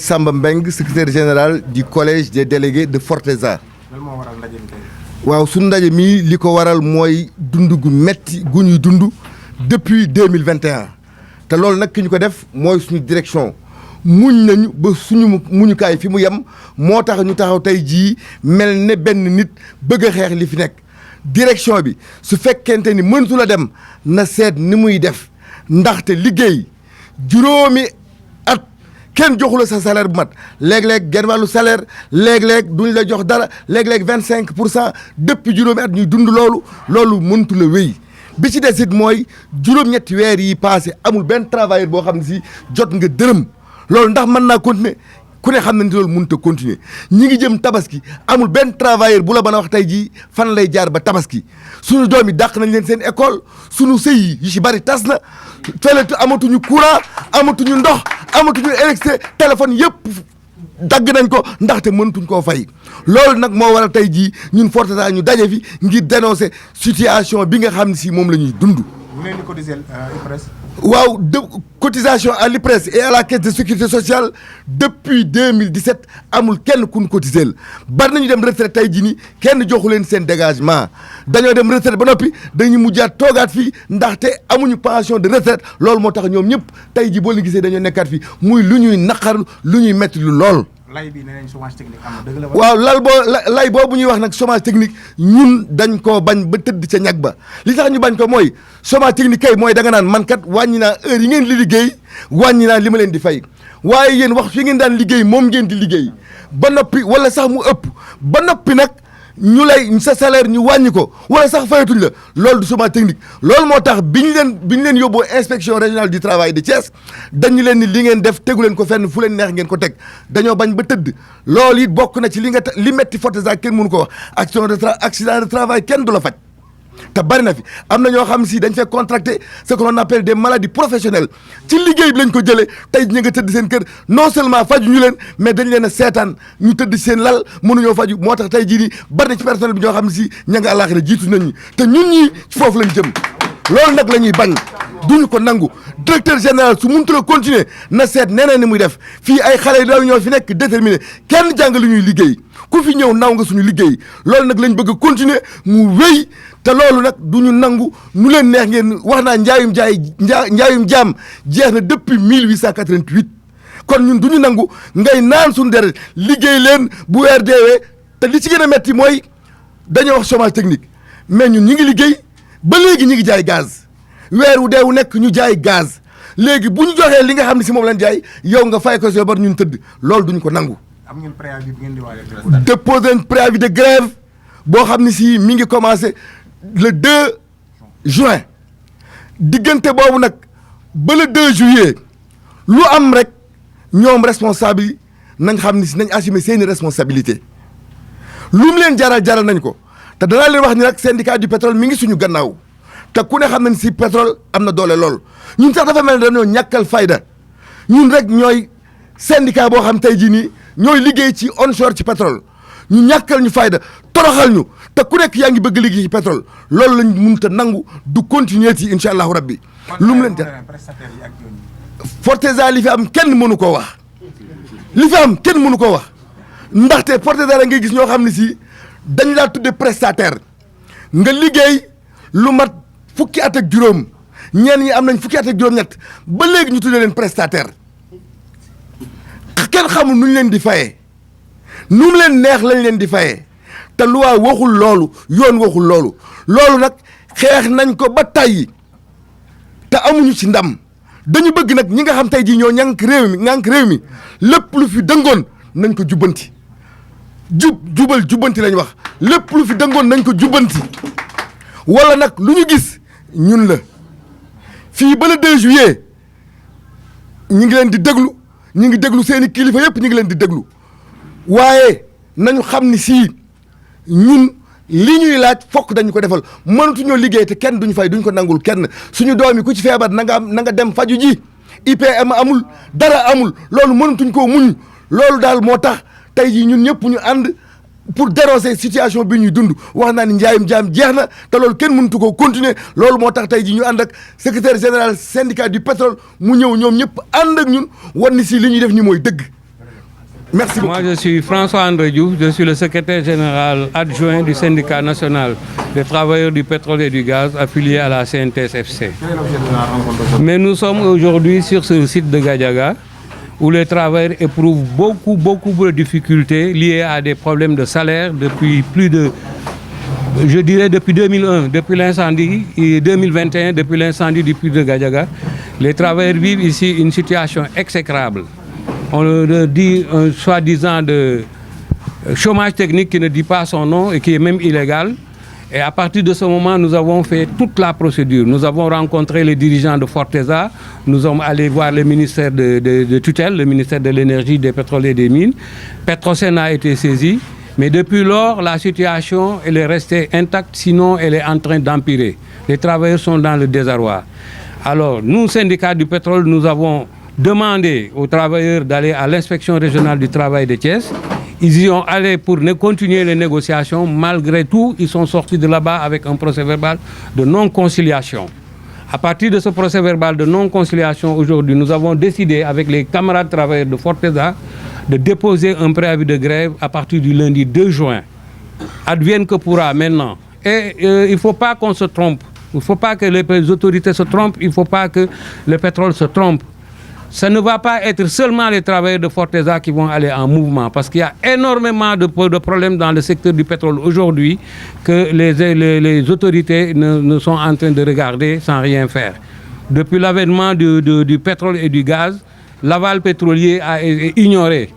Samba Mbeng secrétaire général du collège des délégués de Forteza. waaw suñu ndaje mii li ko waral mooy dund gu metti gu ñuy dund depuis 2021 te loolu nag ki ñu ko def mooy suñu direction muñ nañu ba suñu muñukaay fi mu yem moo tax ñu taxaw tey jii mel ne benn nit bëgg a xeex li fi nekk direction bi su fekkente ni mëntu la dem na seet ni muy def ndaxte liggéey juróomi at kenn joxu la sa salaire bu mat léeg-léeg genn wàllu salaire léeg-léeg duñ la jox dara léeg-léeg 25% depuis juróomi at ñuy dund loolu mëntu la wéy bi ci des it mooy juróom-ñetti weer yi passé amul benn travailleur boo xam ne si jot nga dërëm loolu ndax mën naa continuer ku ne xam na ni loolu mënut a continuer ñi ngi jëm tabaski amul benn travailleur bu la mën a wax tey jii fan lay jaar ba tabaski suñu doom yi dàq nañ leen seen école suñu sëy yi ci bari tas na feletu amatuñu courant amatuñu ndox amatuñu électricité téléphone yëpp dagg nañ ko ndaxte mëntuñ koo fay loolu nag moo waral tey jii ñun Forteza ñu daje fi ngir dénoncer situation bi nga xam ne si moom la ñuy dund. ñu leen di cotiser IPRES. waaw de cotisation à l'IPRES et à la caisse de sécurité sociale depuis 2017 amul kenn kun cotiser bari nañu dem retraite tey jii nii kenn joxu leen seen dégagement dañoo dem retraite ba noppi dañu mujjaat toogaat fii ndaxte amuñu pension de retraite loolu moo tax ñoom ñëpp tey jii boo leen gisee dañoo nekkaat fii muy lu ñuy naqar lu ñuy metti lu lool. lay bi nee nañ chômage technique am na dëgg la. waaw lay boobu ñuy wax nag chômage technique ñun dañ koo bañ ba tëdd ca ñag ba li tax ñu bañ ko mooy chômage technique kay mooy da nga naan man kat wàññi naa heure yi ngeen di liggéey wàññi naa li ma leen di fay waaye yéen wax fi ngeen daan liggéey moom ngeen di liggéey ba noppi wala sax mu ëpp ba noppi nag ñu lay sa salaire ñu wàññi ko wala sax fayatuñ la loolu du chômage technique loolu moo tax bi ñu leen yóbboo inspection régionale du travail de Thiès dañu leen ni li ngeen def tegu leen ko fenn fu leen neex ngeen ko teg dañoo bañ ba tëdd loolu it bokk na ci li metti Forteza kenn mënu ko wax accident de travail kenn du la faj te bari na fi am na ñoo xam si dañ fekk contracté ce que l'on appelle des maladies professionnelles ci liggéey bi lañ ko jëlee tey ñu nga tëdd seen kër non seulement faju ñu leen mais dañ leen a seetaan ñu tëdd seen lal mënuñoo faju moo tax tey jii nii bari na ci personnel bi ñoo xam si ña nga àllaaxira jiitu nañ ñi te ñun ñii foofu lañ jëm loolu nag la ñuy bañ duñu ko nangu directeur général su mënut a continuer na seet neneen ni muy def fii ay xale yu ndaw ñoo fi nekk déterminé kenn jàng lu ñuy liggéey ku fi ñëw naw nga suñu liggéey loolu nag lañ bëgg a continuer mu wéy te loolu nag du ñu nangu nu leen neex ngeen wax naa njaayum jaam jeex na depuis 1888 kon ñun du ñu nangu ngay naan suñu deret liggéey leen bu weer deewee te li ci gën a metti mooy dañoo wax chômage technique mais ñun ñi ngi liggéey ba léegi ñi ngi jaay gaz weer wu deewu nekk ñu jaay gaz léegi bu ñu joxee li nga xam ne si moom lañ jaay yow nga fay ko soo bar ñun tëdd loolu duñu ko nangu. am ngeen préavis bi ngeen di waajal. déposer un préavis de grève boo xam ne si mi ngi commencé le 2 juin diggante boobu nag ba le 2 juillet lu am rek ñoom responsable yi nañ xam ni si nañ assumer seeni responsabilité lu mu leen jaral nañ ko te danaa leen wax ni nag syndicat du pétrole mi ngi suñu gannaaw te ku ne xam nañ si pétrole am na doole lool ñun sax dafa mel ne dañoo ñàkkal fayda ñun rek ñooy syndicat boo xam tey jii nii ñooy liggéey ci onshore ci pétrole ñu ñàkkal ñu fayda toroxal ñu te ku nekk yaa ngi bëgg liggéey ci pétrole loolu lañ mënut a nangu du continuer ci incha allahu rabbi. lu mu leen jar Forteza li fi am kenn mënu koo wax li fi am kenn mënu koo wax ndaxte Forteza la ngay gis ñoo xam ne si dañ laa tudde prestataire nga liggéey lu mat fukki at ak juróom ñenn ñi am nañ fukki at ak juróom-ñett ba léegi ñu tuddee leen prestataire kenn xamul nu ñu leen di fayee nu mu leen neex lañ leen di fayee te loi waxul loolu yoon waxul loolu nag xeex nañ ko ba tàyyi te amuñu ci ndam dañu bëgg nag ñi nga xam tey jii ñoo ñànk réew mi lépp lu fi dëngoon nañ ko jubbanti jubbanti lañ wax lépp lu fi dëngoon nañ ko jubbanti wala nag lu ñu gis ñun la fii ba le 2 juillet ñu ngi leen di déglu ñu ngi déglu seeni kilifa yëpp ñu ngi leen di déglu waaye nañu xam ni sii ñun li ñuy laaj fokk dañu ko defal mënatuñoo liggéey te kenn duñu fay duñ ko nangul kenn suñu doom yi ku ci feebar na nga dem faju ji IPM amul dara amul loolu mënatuñ koo muñ loolu daal moo tax tey jii ñun ñëpp ñu ànd pour dénoncer situation bi ñuy dund wax naa ni njaayum jaam jeex na te loolu kenn mënatu koo continuer loolu moo tax tey jii ñu ànd ak secrétaire général syndicat du pétrole mu ñëw ñoom ñëpp ànd ak ñun wan ni si li ñuy def ni mooy dëgg Merci beaucoup. Moi, je suis François André Diouf, je suis le secrétaire général adjoint du syndicat national des travailleurs du pétrole et du gaz affilié à la CNTS-FC. Quel est l'objet de la rencontre aujourd'hui? Mais nous sommes aujourd'hui sur ce site de Gadiaga où les travailleurs éprouvent beaucoup de difficultés liées à des problèmes de salaire depuis plus de, je dirais depuis 2001, depuis l'incendie, et 2021, depuis l'incendie du puits de Gadiaga. Les travailleurs vivent ici une situation exécrable. On leur dit un soi-disant de chômage technique qui ne dit pas son nom et qui est même illégal. Et à partir de ce moment, nous avons fait toute la procédure. Nous avons rencontré les dirigeants de Forteza, nous sommes allés voir le ministère de tutelle, le ministère de l'énergie, des pétroles et des mines. Petrosen a été saisi, mais depuis lors, la situation elle est restée intacte, sinon elle est en train d'empirer. Les travailleurs sont dans le désarroi. Alors, nous, syndicats du pétrole, nous avons demandé aux travailleurs d'aller à l'inspection régionale du travail de Thiès. Ils y ont allé pour continuer les négociations. Malgré tout, ils sont sortis de là-bas avec un procès verbal de non-conciliation. À partir de ce procès verbal de non-conciliation, aujourd'hui, nous avons décidé avec les camarades travailleurs de Forteza de déposer un préavis de grève à partir du lundi 2 juin. Advienne que pourra maintenant. Et il ne faut pas qu'on se trompe. Il ne faut pas que les autorités se trompent. Il ne faut pas que le pétrole se trompe. Ça ne va pas être seulement les travailleurs de Forteza qui vont aller en mouvement, parce qu'il y a énormément de problèmes dans le secteur du pétrole aujourd'hui que les autorités ne sont en train de regarder sans rien faire. Depuis l'avènement du pétrole et du gaz, l'aval pétrolier a été ignoré.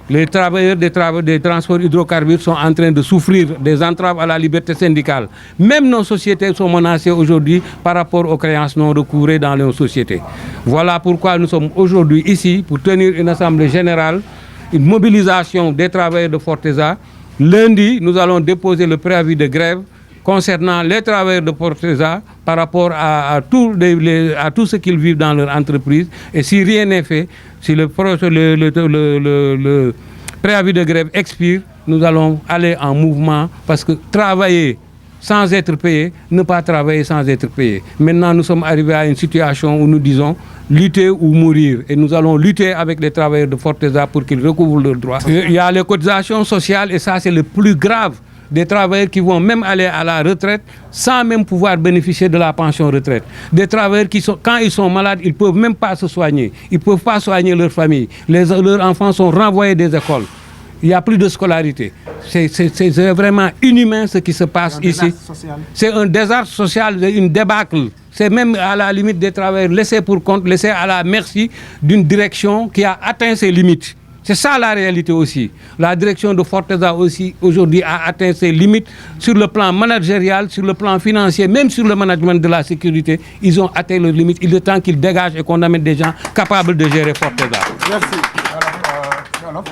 Les travailleurs des transports hydrocarbures sont en train de souffrir des entraves à la liberté syndicale. Même nos sociétés sont menacées aujourd'hui par rapport aux créances non recouvrées dans nos sociétés. Voilà pourquoi nous sommes aujourd'hui ici pour tenir une assemblée générale, une mobilisation des travailleurs de Forteza. Lundi, nous allons déposer le préavis de grève concernant les travailleurs de Forteza par rapport à tout ce qu'ils vivent dans leur entreprise. Et si rien n'est fait, si le préavis de grève expire, nous allons aller en mouvement, parce que travailler sans être payé, ne pas travailler sans être payé. Maintenant, nous sommes arrivés à une situation où nous disons lutter ou mourir. Et nous allons lutter avec les travailleurs de Forteza pour qu'ils recouvrent leurs droits. Il y a les cotisations sociales, et ça, c'est le plus grave. Des travailleurs qui vont même aller à la retraite sans même pouvoir bénéficier de la pension retraite. Des travailleurs qui, quand ils sont malades, ils ne peuvent même pas se soigner. Ils ne peuvent pas soigner leur famille. Leurs enfants sont renvoyés des écoles. Il n'y a plus de scolarité. C'est vraiment inhumain ce qui se passe ici. C'est un désastre social, une débâcle. C'est même à la limite des travailleurs laissés pour compte, laissés à la merci d'une direction qui a atteint ses limites. C'est ça la réalité aussi. La direction de Forteza aussi aujourd'hui a atteint ses limites sur le plan managérial, sur le plan financier, même sur le management de la sécurité. Ils ont atteint leurs limites. Il est temps qu'ils dégagent et qu'on amène des gens capables de gérer Forteza. Merci. Alors,